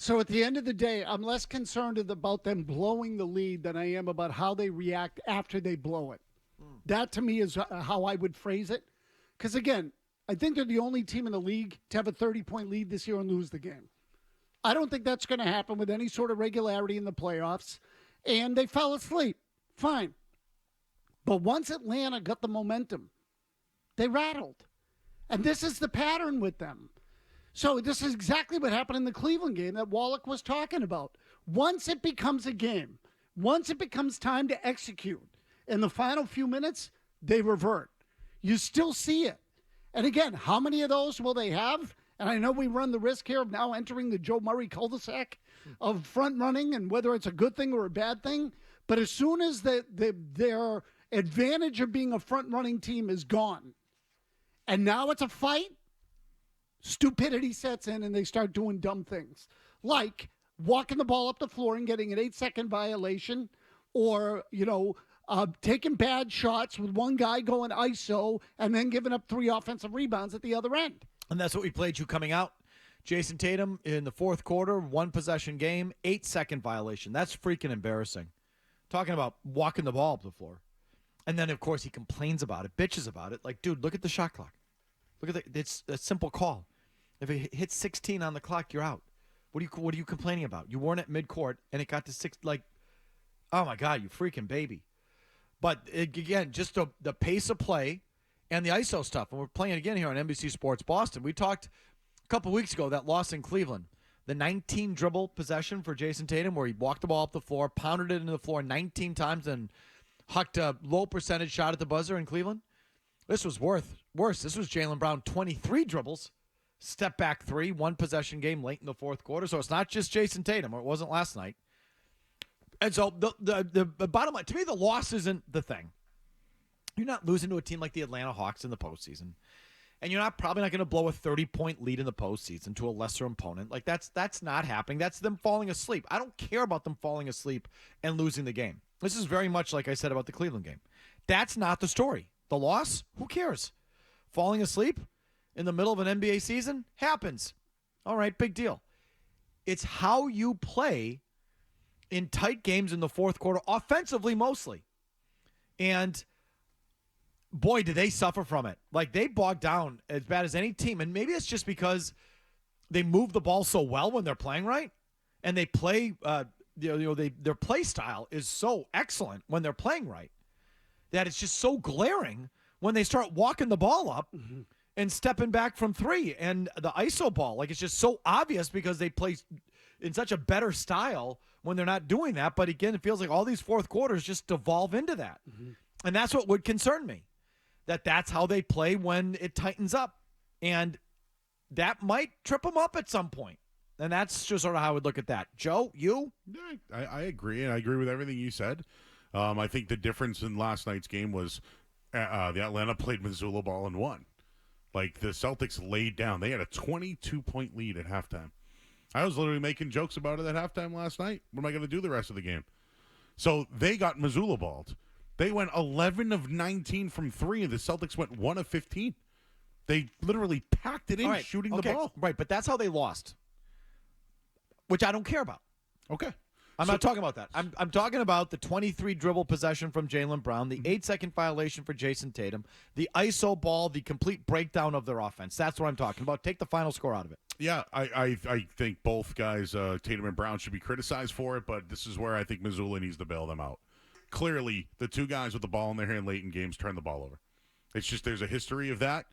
So at the end of the day, I'm less concerned about them blowing the lead than I am about how they react after they blow it. That to me is how I would phrase it. Because again, I think they're the only team in the league to have a 30-point lead this year and lose the game. I don't think that's going to happen with any sort of regularity in the playoffs. And they fell asleep. Fine. But once Atlanta got the momentum, they rattled. And this is the pattern with them. So this is exactly what happened in the Cleveland game that Wallach was talking about. Once it becomes a game, once it becomes time to execute, in the final few minutes, they revert. You still see it. And again, how many of those will they have? And I know we run the risk here of now entering the Joe Murray cul-de-sac of front running and whether it's a good thing or a bad thing. But as soon as their advantage of being a front running team is gone, and now it's a fight, stupidity sets in and they start doing dumb things. Like walking the ball up the floor and getting an 8-second violation or, taking bad shots with one guy going ISO and then giving up 3 offensive rebounds at the other end. And that's what we played you coming out. Jason Tatum in the fourth quarter, 1-possession game, 8-second violation. That's freaking embarrassing. Talking about walking the ball up the floor. And then, of course, he complains about it, bitches about it. Like, dude, look at the shot clock. Look at it's a simple call. If it hits 16 on the clock, you're out. What are you complaining about? You weren't at midcourt, and it got to 6. Like, oh, my God, you freaking baby. But, again, just the pace of play and the ISO stuff. And we're playing it again here on NBC Sports Boston. We talked a couple weeks ago, that loss in Cleveland. The 19 dribble possession for Jason Tatum where he walked the ball up the floor, pounded it into the floor 19 times, and hucked a low percentage shot at the buzzer in Cleveland. This was worse. This was Jaylen Brown, 23 dribbles, step back 3, 1-possession game late in the fourth quarter. So it's not just Jason Tatum, or it wasn't last night. And so the bottom line, to me, the loss isn't the thing. You're not losing to a team like the Atlanta Hawks in the postseason. And you're probably not going to blow a 30-point lead in the postseason to a lesser opponent. Like, that's not happening. That's them falling asleep. I don't care about them falling asleep and losing the game. This is very much like I said about the Cleveland game. That's not the story. The loss, who cares? Falling asleep in the middle of an NBA season happens. All right, big deal. It's how you play in tight games in the fourth quarter, offensively mostly. And boy, did they suffer from it. Like, they bogged down as bad as any team. And maybe it's just because they move the ball so well when they're playing right. And they play, their play style is so excellent when they're playing right that it's just so glaring when they start walking the ball up and stepping back from 3. And the ISO ball, like, it's just so obvious because they play in such a better style when they're not doing that. But again, it feels like all these fourth quarters just devolve into that. And that's what would concern me. That's how they play when it tightens up. And that might trip them up at some point. And that's just sort of how I would look at that. Joe, you? Yeah, I agree, and I agree with everything you said. I think the difference in last night's game was the Atlanta played Missoula ball and won. Like, the Celtics laid down. They had a 22-point lead at halftime. I was literally making jokes about it at halftime last night. What am I going to do the rest of the game? So they got Missoula balled. They went 11 of 19 from 3, and the Celtics went 1 of 15. They literally packed it in, shooting the ball. Right, but that's how they lost, which I don't care about. Okay. I'm not talking about that. I'm talking about the 23 dribble possession from Jaylen Brown, the 8-second violation for Jason Tatum, the ISO ball, the complete breakdown of their offense. That's what I'm talking about. Take the final score out of it. Yeah, I think both guys, Tatum and Brown, should be criticized for it, but this is where I think Missoula needs to bail them out. Clearly, the two guys with the ball in their hand late in games turn the ball over. It's just there's a history of that.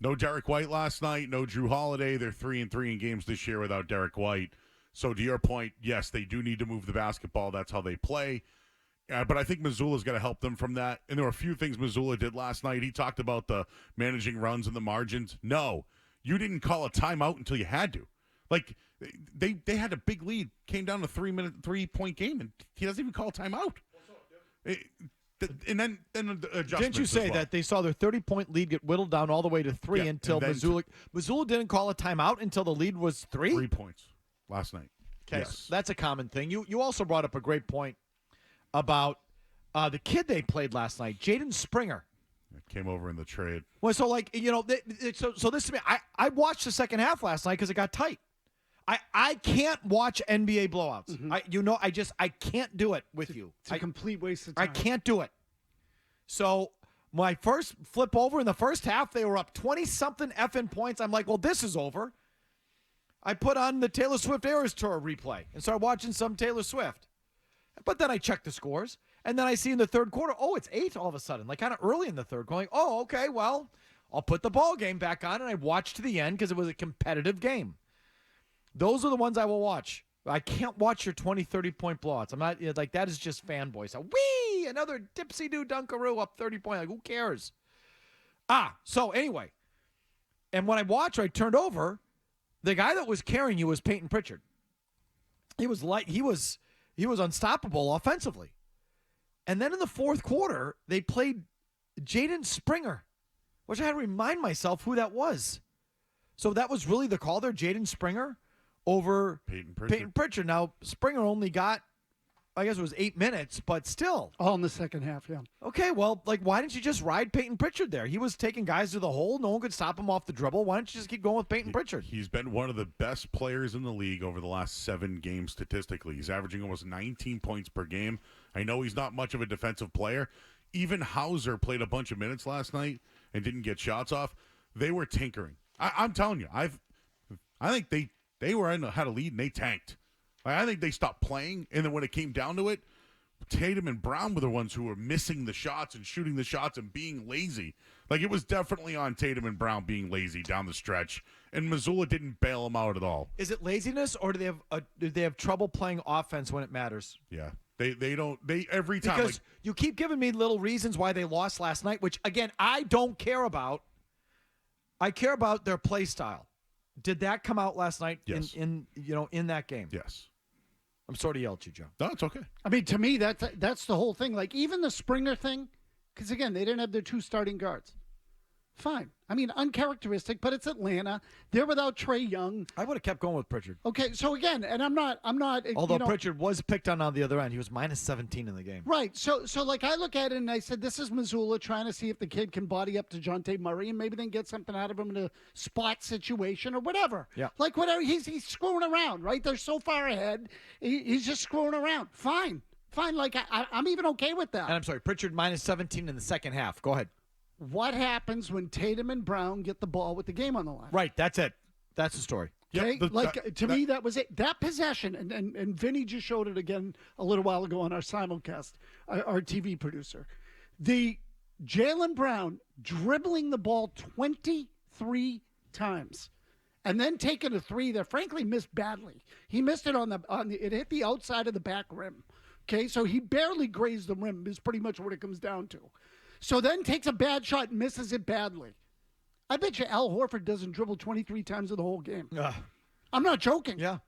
No Derek White last night, no Drew Holiday. They're 3-3 in games this year without Derek White. So to your point, yes, they do need to move the basketball. That's how they play. But I think Missoula's going to help them from that. And there were a few things Missoula did last night. He talked about the managing runs and the margins. No, you didn't call a timeout until you had to. Like, they had a big lead, came down to 3-point game, and he doesn't even call a timeout. And then adjustments. Didn't you say that they saw their 30-point lead get whittled down all the way to 3 until Missoula didn't call a timeout until the lead was 3? 3 points last night. Okay, yes. So that's a common thing. You also brought up a great point about the kid they played last night, Jaden Springer. It came over in the trade. Well, so like so this to me, I watched the second half last night because it got tight. I can't watch NBA blowouts. I can't do it with you. It's a complete waste of time. I can't do it. So my first flip over in the first half, they were up 20-something effing points. I'm like, well, this is over. I put on the Taylor Swift Eras Tour replay and started watching some Taylor Swift. But then I checked the scores, and then I see in the third quarter, it's 8 all of a sudden, like kind of early in the third. Going, okay, well, I'll put the ball game back on, and I watched to the end because it was a competitive game. Those are the ones I will watch. I can't watch your 20, 30-point blowouts. I'm not like that is just fanboy. So, another dipsy-doo dunkaroo up 30 points. Like, who cares? So anyway, and when I turned over, the guy that was carrying you was Peyton Pritchard. He was unstoppable offensively. And then in the fourth quarter, they played Jaden Springer, which I had to remind myself who that was. So that was really the call there, Jaden Springer over Peyton Pritchard. Now, Springer only got, I guess it was 8 minutes, but still. All in the second half, yeah. Okay, well, why didn't you just ride Peyton Pritchard there? He was taking guys to the hole. No one could stop him off the dribble. Why don't you just keep going with Peyton Pritchard? He's been one of the best players in the league over the last 7 games statistically. He's averaging almost 19 points per game. I know he's not much of a defensive player. Even Hauser played a bunch of minutes last night and didn't get shots off. They were tinkering. I'm telling you, I think they had a lead and they tanked. I think they stopped playing, and then when it came down to it, Tatum and Brown were the ones who were missing the shots and shooting the shots and being lazy. Like, it was definitely on Tatum and Brown being lazy down the stretch, and Missoula didn't bail them out at all. Is it laziness, or do they have trouble playing offense when it matters? Yeah. They don't every time, because you keep giving me little reasons why they lost last night, which again I don't care about. I care about their play style. Did that come out last night? Yes. in that game? Yes. I'm sorry to yell at you, Joe. No, it's okay. I mean, to me, that's the whole thing. Like, even the Springer thing, because, again, they didn't have their 2 starting guards. Fine. I mean, uncharacteristic, but it's Atlanta. They're without Trae Young. I would have kept going with Pritchard. Okay, so again, and I'm not. Although Pritchard was picked on the other end, he was minus 17 in the game. Right. So like I look at it and I said, this is Missoula trying to see if the kid can body up to DeJounte Murray and maybe then get something out of him in a spot situation or whatever. Yeah. Like whatever. He's screwing around, right? They're so far ahead. He's just screwing around. Fine. Like I'm even okay with that. And I'm sorry, Pritchard minus 17 in the second half. Go ahead. What happens when Tatum and Brown get the ball with the game on the line? Right, that's it. That's the story. Okay, to me, that was it. That possession, and Vinny just showed it again a little while ago on our simulcast, our TV producer. The Jaylen Brown dribbling the ball 23 times and then taking a 3 that frankly missed badly. He missed it it hit the outside of the back rim. Okay, so he barely grazed the rim is pretty much what it comes down to. So then takes a bad shot and misses it badly. I bet you Al Horford doesn't dribble 23 times in the whole game. I'm not joking. Yeah.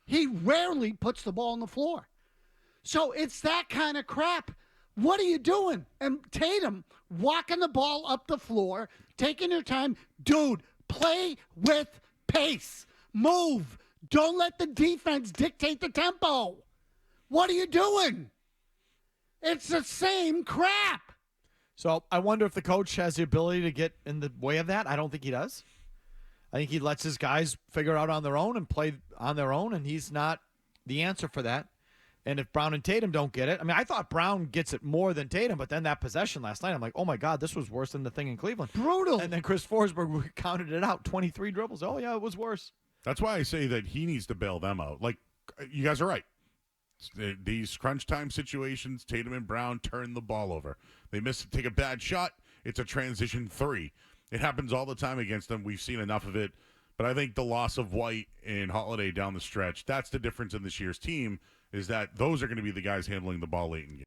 He rarely puts the ball on the floor. So it's that kind of crap. What are you doing? And Tatum walking the ball up the floor, taking your time. Dude, play with pace. Move. Don't let the defense dictate the tempo. What are you doing? It's the same crap. So I wonder if the coach has the ability to get in the way of that. I don't think he does. I think he lets his guys figure it out on their own and play on their own, and he's not the answer for that. And if Brown and Tatum don't get it, I mean, I thought Brown gets it more than Tatum, but then that possession last night, I'm like, oh, my God, this was worse than the thing in Cleveland. Brutal. And then Chris Forsberg counted it out, 23 dribbles. Oh, yeah, it was worse. That's why I say that he needs to bail them out. Like, you guys are right. These crunch time situations, Tatum and Brown turn the ball over. They take a bad shot. It's a transition 3. It happens all the time against them. We've seen enough of it. But I think the loss of White and Holiday down the stretch, that's the difference in this year's team, is that those are going to be the guys handling the ball late in games.